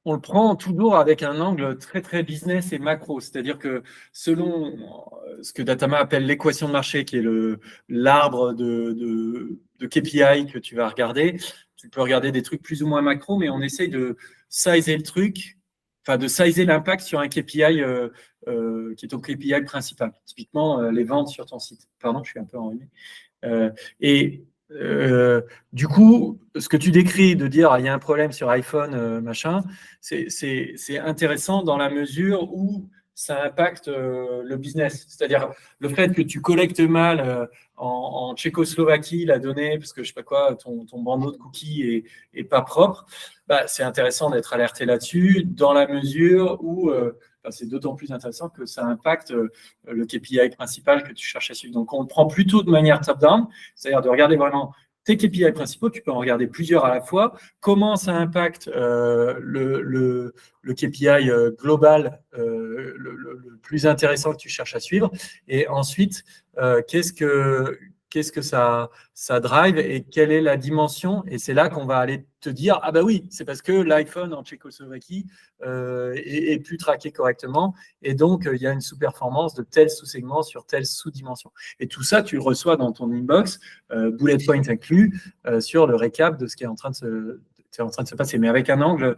on le prend toujours avec un angle très, très business et macro. C'est-à-dire que selon ce que Datama appelle l'équation de marché, qui est l'arbre de KPI que tu vas regarder, tu peux regarder des trucs plus ou moins macro, mais on essaye de sizer le truc, enfin de sizer l'impact sur un KPI qui est ton KPI principal. Typiquement, les ventes sur ton site. Pardon, je suis un peu enrhumé. Et du coup, ce que tu décris de dire il y a un problème sur iPhone, machin, c'est intéressant dans la mesure où ça impacte le business. C'est-à-dire le fait que tu collectes mal en Tchécoslovaquie la donnée, parce que je sais pas quoi, ton bandeau de cookies est pas propre, bah, c'est intéressant d'être alerté là-dessus dans la mesure où c'est d'autant plus intéressant que ça impacte le KPI principal que tu cherches à suivre. Donc, on le prend plutôt de manière top-down, c'est-à-dire de regarder vraiment tes KPI principaux, tu peux en regarder plusieurs à la fois, comment ça impacte le KPI global, le plus intéressant que tu cherches à suivre, et ensuite, qu'est-ce que ça drive et quelle est la dimension. Et c'est là qu'on va aller te dire, ah bah oui, c'est parce que l'iPhone en Tchécoslovaquie est plus traqué correctement. Et donc, il y a une sous-performance de tel sous-segment sur telle sous-dimension. Et tout ça, tu le reçois dans ton inbox, bullet point inclus, sur le récap de ce qui est en train de se passer, mais avec un angle